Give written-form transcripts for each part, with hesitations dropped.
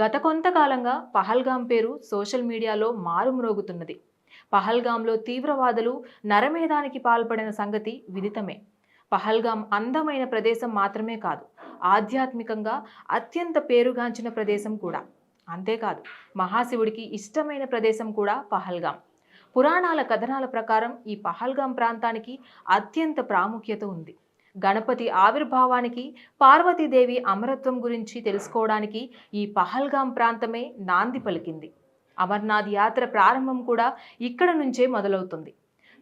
గత కొంతకాలంగా పహల్గాం పేరు సోషల్ మీడియాలో మారుమ్రోగుతున్నది. పహల్గాంలో తీవ్రవాదులు నరమేధానికి పాల్పడిన సంగతి విదితమే. పహల్గాం అందమైన ప్రదేశం మాత్రమే కాదు, ఆధ్యాత్మికంగా అత్యంత పేరుగాంచిన ప్రదేశం కూడా. అంతేకాదు, మహాశివుడికి ఇష్టమైన ప్రదేశం కూడా పహల్గాం. పురాణాల కథనాల ప్రకారం ఈ పహల్గాం ప్రాంతానికి అత్యంత ప్రాముఖ్యత ఉంది. గణపతి ఆవిర్భావానికి, పార్వతీదేవి అమరత్వం గురించి తెలుసుకోవడానికి ఈ పహల్గాం ప్రాంతమే నాంది పలికింది. అమర్నాథ్ యాత్ర ప్రారంభం కూడా ఇక్కడ నుంచే మొదలవుతుంది.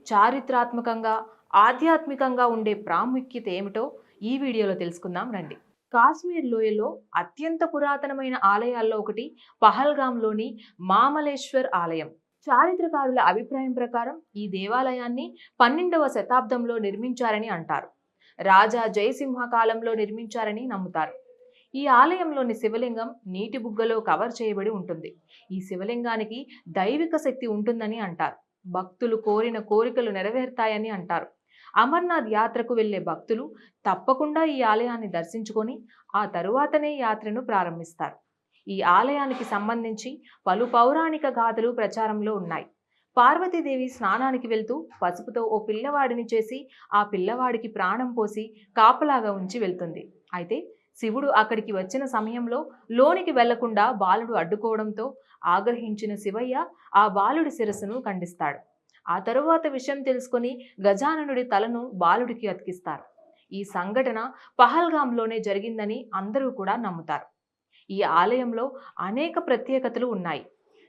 చారిత్రాత్మకంగా, ఆధ్యాత్మికంగా ఉండే ప్రాముఖ్యత ఏమిటో ఈ వీడియోలో తెలుసుకుందాం రండి. కాశ్మీర్ లోయలో అత్యంత పురాతనమైన ఆలయాల్లో ఒకటి పహల్గాంలోని మామలేశ్వర్ ఆలయం. చారిత్రకారుల అభిప్రాయం ప్రకారం ఈ దేవాలయాన్ని 12వ శతాబ్దంలో నిర్మించారని అంటారు. రాజా జయసింహ కాలంలో నిర్మించారని నమ్ముతారు. ఈ ఆలయంలోని శివలింగం నీటి బుగ్గలో కవర్ చేయబడి ఉంటుంది. ఈ శివలింగానికి దైవిక శక్తి ఉంటుందని అంటారు. భక్తులు కోరిన కోరికలు నెరవేరుతాయని అంటారు. అమర్నాథ్ యాత్రకు వెళ్లే భక్తులు తప్పకుండా ఈ ఆలయాన్ని దర్శించుకొని ఆ తరువాతనే యాత్రను ప్రారంభిస్తారు. ఈ ఆలయానికి సంబంధించి పలు పౌరాణిక గాథలు ప్రచారంలో ఉన్నాయి. పార్వతీదేవి స్నానానికి వెళ్తూ పసుపుతో ఓ పిల్లవాడిని చేసి ఆ పిల్లవాడికి ప్రాణం పోసి కాపలాగా ఉంచి వెళ్తుంది. అయితే శివుడు అక్కడికి వచ్చిన సమయంలో లోనికి వెళ్లకుండా బాలుడు అడ్డుకోవడంతో ఆగ్రహించిన శివయ్య ఆ బాలుడి శిరస్సును ఖండిస్తాడు. ఆ తరువాత విషయం తెలుసుకుని గజాననుడి తలను బాలుడికి అతికిస్తారు. ఈ సంఘటన పహల్గాంలోనే జరిగిందని అందరూ కూడా నమ్ముతారు. ఈ ఆలయంలో అనేక ప్రత్యేకతలు ఉన్నాయి.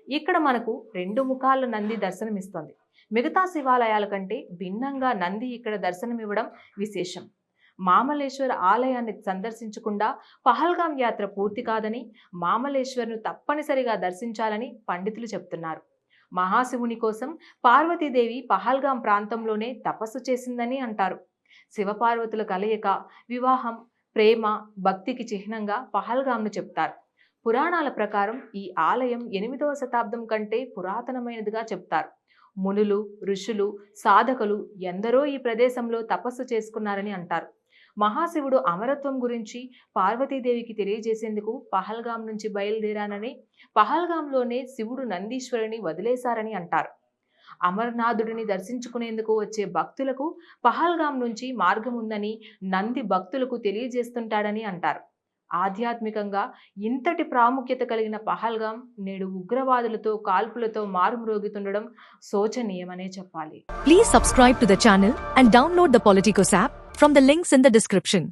ఇక్కడ మనకు 2 ముఖాల నంది దర్శనమిస్తుంది. మిగతా శివాలయాల కంటే భిన్నంగా నంది ఇక్కడ దర్శనమివ్వడం విశేషం. మామలేశ్వర ఆలయాన్ని సందర్శించకుండా పహల్గాం యాత్ర పూర్తి కాదని, మామలేశ్వర్ను తప్పనిసరిగా దర్శించాలని పండితులు చెప్తున్నారు. మహాశివుని కోసం పార్వతీదేవి పహల్గాం ప్రాంతంలోనే తపస్సు చేసిందని అంటారు. శివపార్వతుల కలయిక, వివాహం, ప్రేమ, భక్తికి చిహ్నంగా పహల్గాంను చెప్తారు. పురాణాల ప్రకారం ఈ ఆలయం 8వ శతాబ్దం కంటే పురాతనమైనదిగా చెప్తారు. మునులు, ఋషులు, సాధకులు ఎందరో ఈ ప్రదేశంలో తపస్సు చేసుకున్నారని అంటారు. మహాశివుడు అమరత్వం గురించి పార్వతీదేవికి తెలియజేసేందుకు పహల్గాం నుంచి బయలుదేరానని, పహల్గాంలోనే శివుడు నందీశ్వరుని వదిలేశారని అంటారు. అమర్నాథుడిని దర్శించుకునేందుకు వచ్చే భక్తులకు పహల్గాం నుంచి మార్గం ఉందని నంది భక్తులకు తెలియజేస్తుంటాడని అంటారు. ఆధ్యాత్మికంగా ఇంతటి ప్రాముఖ్యత కలిగిన పహల్గాం నేడు ఉగ్రవాదులతో కాల్పులతో మారుమ్రోగుతుండడం శోచనీయమనే చెప్పాలి. Please subscribe to the channel and download the Politicos app from the links in the description.